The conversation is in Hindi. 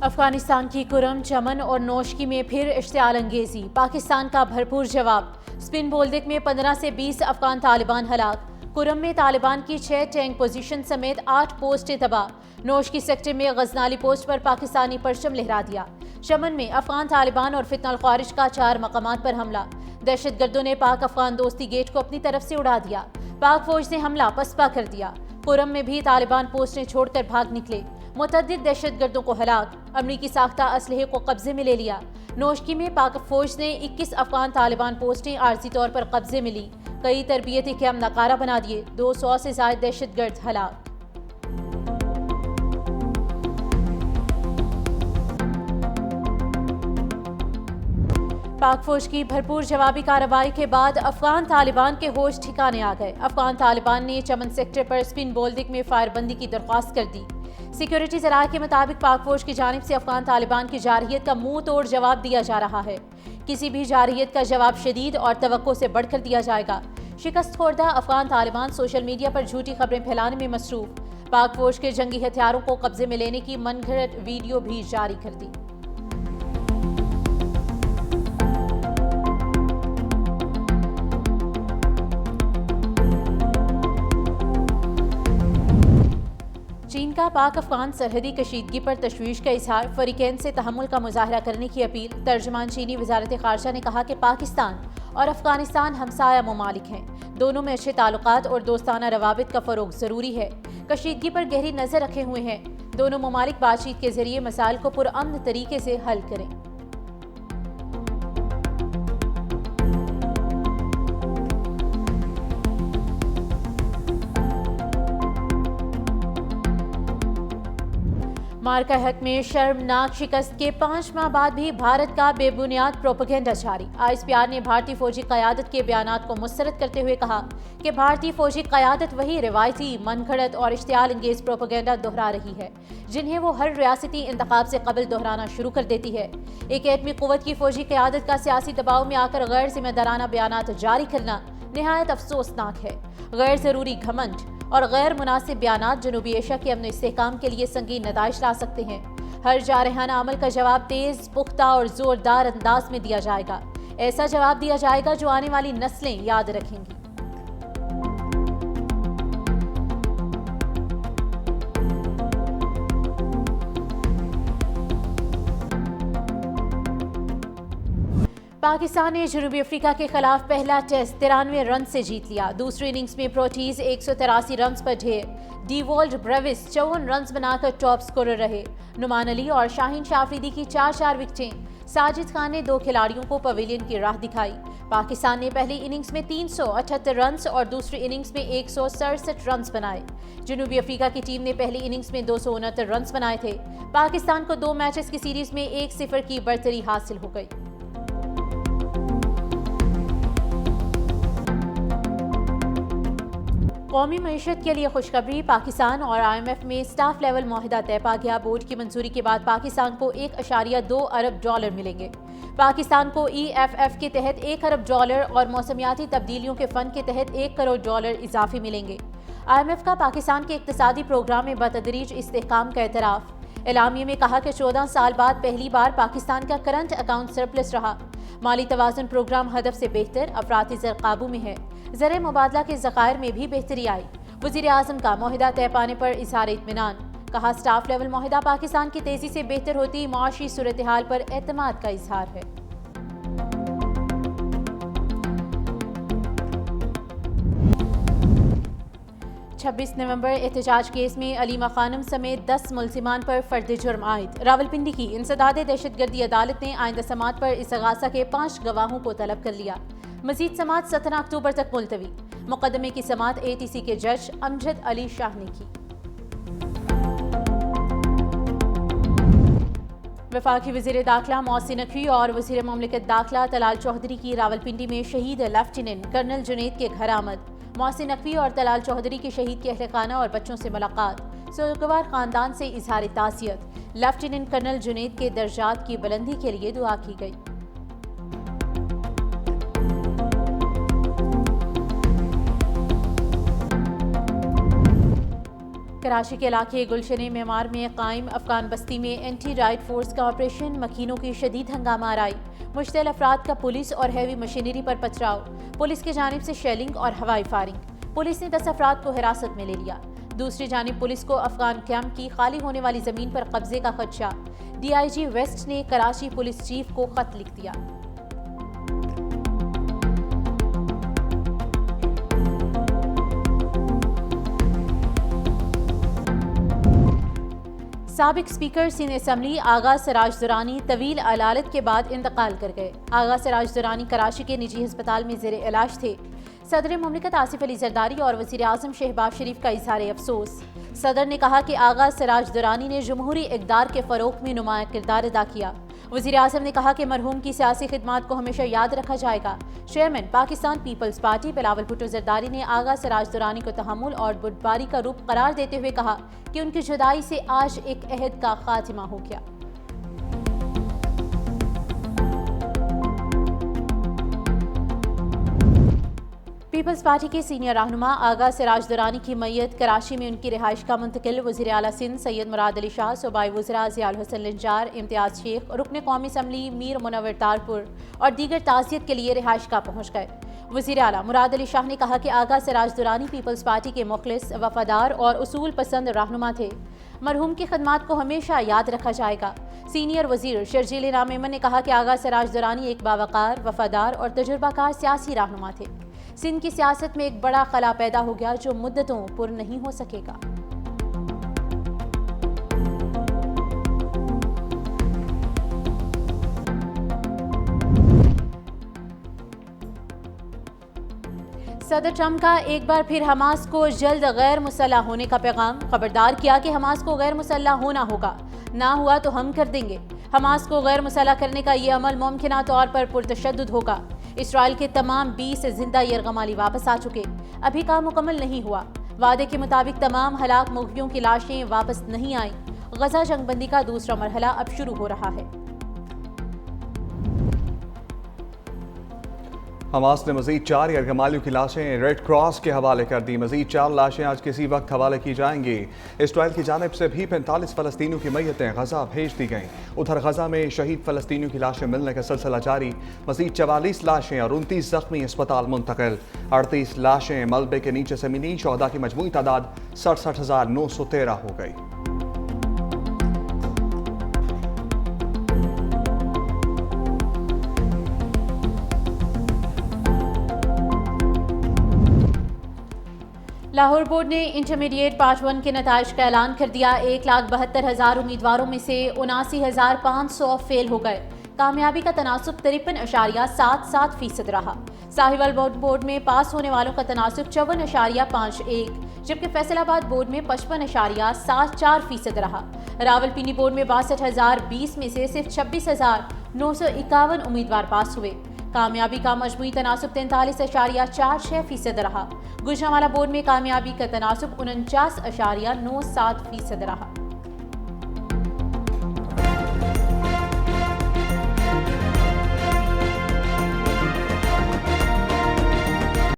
अफगानिस्तान की कुरम, चमन और नौशकी में फिर इश्तियाल अंगेजी। पाकिस्तान का भरपूर जवाब। स्पिन बोल्दिक में 15 से 20 अफगान तालिबान हलाक। कुरम में तालिबान की 6 टैंक पोजीशन समेत 8 पोस्टें तबाह। नौशकी सेक्टर में गजनाली पोस्ट पर पाकिस्तानी परचम लहरा दिया। चमन में अफगान तालिबान और फितना ख्वारिज का 4 मकामात पर हमला। दहशतगर्दों ने पाक अफगान दोस्ती गेट को अपनी तरफ से उड़ा दिया। पाक फौज ने हमला पसपा कर दिया। कुरम में भी तालिबान पोस्टें छोड़कर भाग निकले। मुतअद्दिद दहशतगर्दों को हलाक। अमरीकी साख्ता असलहे को कब्जे में ले लिया। नौशकी में पाक फौज ने 21 अफगान तालिबान पोस्टें आर्जी तौर पर कब्जे में ली। कई तरबियती कैम्प नाकारा बना दिए। 200 से ज्यादा दहशतगर्द हलाक। पाक फौज की भरपूर जवाबी कार्रवाई के बाद अफगान तालिबान के होश ठिकाने आ गए। अफगान तालिबान ने चमन सेक्टर पर स्पिन बोल्दिक में फायरबंदी की दरख्वास्त कर दी। सिक्योरिटी जराये के मुताबिक पाक फौज की जानिब से अफगान तालिबान की जारहियत का मुंह तोड़ जवाब दिया जा रहा है। किसी भी जारहियत का जवाब शदीद और तवक्को से बढ़कर दिया जाएगा। शिकस्त खोर्दा अफगान तालिबान सोशल मीडिया पर झूठी खबरें फैलाने में मसरूफ। पाक फौज के जंगी हथियारों को कब्जे में लेने की मनगढ़ंत वीडियो भी जारी कर दी। चीन का पाक अफगान सरहदी कशीदगी पर तशवीश का इजहार। फरीकैन से तहम्मुल का मुजाहरा करने की अपील। तर्जमान चीनी वजारत खारजा ने कहा कि पाकिस्तान और अफगानिस्तान हमसाया ममालिक हैं। दोनों में अच्छे ताल्लुकात और दोस्ताना रवाबित का फ़रोग ज़रूरी है। कशीदगी पर गहरी नज़र रखे हुए हैं। दोनों ममालिक बातचीत के जरिए मसाइल को पुरअमन तरीके से हल करें। मार्का हक में शर्मनाक शिकस्त के 5 माह बाद भी भारत का बेबुनियाद प्रोपेगेंडा जारी। ISPR ने भारतीय फौजी क़यादत के बयानात को मुस्तरद करते हुए कहा कि भारतीय फौजी क़यादत वही रिवायती, मनगढ़ंत और इश्तियाल अंगेज प्रोपेगेंडा दोहरा रही है जिन्हें वो हर रियासती इंतखाब से कबल दोहराना शुरू कर देती है। एक एटमी क़ुव्वत की फौजी क़यादत का सियासी दबाव में आकर गैर जिम्मेदाराना बयानात जारी करना निहायत अफसोसनाक है। गैर ज़रूरी घमंड और गैर मुनासिब बयानात जनूबी एशिया के अमन इस्तेहकाम के लिए संगीन नताइज ला सकते हैं। हर जारहाना अमल का जवाब तेज, पुख्ता और जोरदार अंदाज में दिया जाएगा। ऐसा जवाब दिया जाएगा जो आने वाली नस्लें याद रखेंगी। पाकिस्तान ने जनूबी अफ्रीका के खिलाफ पहला टेस्ट 93 रन से जीत लिया। दूसरी इनिंग्स में प्रोटीज 183 रन पर ढेर। डीवॉल्ड ब्रेविस 54 रन बनाकर टॉप स्कोरर रहे। नुमान अली और शाहीन शाह अफरीदी की 4-4 विकेटें। साजिद खान ने 2 खिलाड़ियों को पवेलियन की राह दिखाई। पाकिस्तान ने पहली इनिंग्स में 378 रन और दूसरी इनिंग्स में 167 रन बनाए। जनूबी अफ्रीका की टीम ने पहली इनिंग्स में 269 रन बनाए थे। पाकिस्तान को 2 मैचेस की सीरीज में 1-0 की बढ़तरी हासिल हो गई। कौमी मईशत के लिए खुशखबरी। पाकिस्तान और IMF में स्टाफ लेवल मुआहिदा तय पा गया। बोर्ड की मंजूरी के बाद पाकिस्तान को $1.2 अरब मिलेंगे। पाकिस्तान को EFF के तहत $1 अरब और मौसमियाती तब्दीलियों के फंड के तहत $1 करोड़ इजाफी मिलेंगे। IMF का पाकिस्तान के इक्तिसादी प्रोग्राम में बतदरीज इस्तेहकाम का एतराफ़। एलामिया में कहा कि 14 साल बाद पहली बार पाकिस्तान का करंट अकाउंट सरप्लस रहा। माली तवाज़ुन प्रोग्राम हदफ से बेहतर। अफराती ज़र काबू में है। ज़र मुबादला के ज़खायर में भी बेहतरी आई। वज़ीर आज़म का मुआहिदा तय पाने पर इज़हार इत्मीनान। कहा स्टाफ लेवल मुआहिदा पाकिस्तान की तेज़ी से बेहतर होती माशी सूरत हाल पर एतमाद का इज़हार है। छब्बीस नवंबर एहतजाज केस में अलीमा खानम समेत 10 मुलजिमान पर फर्द जुर्म आयद। रावलपिंडी की इंसदाद दहशतगर्दी अदालत ने आइंदा समात पर इस्तगासा के 5 गवाहों को तलब कर लिया। मजीद समात 17 अक्टूबर तक मुलतवी। मुकदमे की समात ATC के जज अमजद अली शाह ने की। वफाकी वज़ीर दाखिला मोहसिन नकवी और वज़ीर ममलिकत दाखिला तलाल चौधरी की रावलपिंडी में शहीद लेफ्टिनेंट कर्नल जुनैद के घर आमद। मोहसिन नकवी और तलाल चौधरी के शहीद के अहले खाना और बच्चों से मुलाकात। सुगवार खानदान से इजहार ताज़ियत। लेफ्टिनेंट कर्नल जुनैद के दर्जात की बुलंदी के लिए दुआ की गई। कराची के इलाके गुलशन मेमार में कायम अफगान बस्ती में एंटी राइट फोर्स का ऑपरेशन, मकीनों की शदीद हंगामा आराई, मुश्तिल अफराद का पुलिस और हैवी मशीनरी पर पथराव, पुलिस की जानिब से शेलिंग और हवाई फायरिंग, पुलिस ने 10 अफराद को हिरासत में ले लिया। दूसरी जानिब पुलिस को अफगान कैंप की खाली होने वाली जमीन पर कब्जे का खदशा, DIG वेस्ट ने कराची पुलिस चीफ को खत लिख दिया। साबिक स्पीकर सिंध असम्बली आगा सिराज दुरानी तवील अलालत के बाद इंतकाल कर गए। आगा सिराज दुरानी कराची के निजी अस्पताल में ज़ेर इलाज थे। सदर मुमलिकत आसिफ अली जरदारी और वज़ीर आज़म शहबाज शरीफ का इज़हार अफसोस। सदर ने कहा कि आगा सिराज दुरानी ने जमहूरी इक़दार के फ़रोग़ में नुमाया किरदार अदा किया। वज़ीर आज़म ने कहा कि मरहूम की सियासी खिदमात को हमेशा याद रखा जाएगा। चेयरमैन पाकिस्तान पीपल्स पार्टी बिलावल भुट्टो जरदारी ने आगा सिराज दुरानी को तहम्मुल और बुर्दबारी का रूप करार देते हुए कहा कि उनकी जुदाई से आज एक अहद का खात्मा हो गया। पीपल्स पार्टी के सीनियर रहनुमा आगा सिराज दुरानी की मैयत कराची में उनकी रिहाइश का मुंतकिल वज़ीर आला सिंध सैयद मुराद अली शाह, सूबाई वज़रा ज़ियाउल हसन लिंजार, इम्तियाज़ शेख, रुकन कौमी असम्बली मीर मुनव्वर तारपुर और दीगर ताज़ियत के लिए रिहाइश का पहुँच गए। वज़ीर आला मुराद अली शाह ने कहा कि आगा सिराज दुरानी पीपल्स पार्टी के मुखलिस, वफादार और उसूल पसंद रहनुमा थे। मरहूम की खदमात को हमेशा याद रखा जाएगा। सीनियर वज़ीर शर्जील इनाम मेमन ने कहा कि आगा सिराज दुरानी एक बावकार, वफादार और तजुर्बाकार सियासी रहनुमा थे। सिंध की सियासत में एक बड़ा खला पैदा हो गया जो मुद्दतों पुर नहीं हो सकेगा। सदर ट्रंप का एक बार फिर हमास को जल्द गैर मुसल्लह होने का पैगाम, खबरदार किया कि हमास को गैर मुसल्लह होना होगा, ना हुआ तो हम कर देंगे। हमास को गैर मुसल्लह करने का ये अमल मुमकिना तौर पर पुरतशद्दुद होगा। इसराइल के तमाम 20 जिंदा यरगमाली वापस आ चुके, अभी काम मुकम्मल नहीं हुआ। वादे के मुताबिक तमाम हलाक मुग़वियों की लाशें वापस नहीं आईं। गजा जंगबंदी का दूसरा मरहला अब शुरू हो रहा है। हमास ने मज़ीद 4 यरगमालियों की लाशें रेड क्रॉस के हवाले कर दी। मज़ीद 4 लाशें आज किसी वक्त हवाले की जाएंगी। इसराइल की जानिब से भी 45 फ़लस्तीनियों की मैयतें गजा भेज दी गईं। उधर गजा में शहीद फ़लस्तीनियों की लाशें मिलने का सिलसिला जारी। मज़ीद 44 लाशें और 29 ज़ख्मी अस्पताल मुंतकिल। 38 लाशें मलबे के नीचे से मिली। शहदा की मजमूई तादाद 67,913 हो गई। लाहौर बोर्ड ने इंटरमीडिएट पार्ट 1 के नताइज का ऐलान कर दिया। 1,72,000 उम्मीदवारों में से 79,500 फेल हो गए। कामयाबी का तनासुब 53.77% रहा। साहिवाल बोर्ड में पास होने वालों का तनासुब 54.51, जबकि फैसलाबाद बोर्ड में 55.74% रहा। रावलपिंडी बोर्ड में 62,020 में से सिर्फ 26,951 उम्मीदवार पास हुए। कामयाबी का मजमूई तनासुब 43.46% रहा। गुजरांवाला बोर्ड में कामयाबी का तनासुब 49.97% रहा।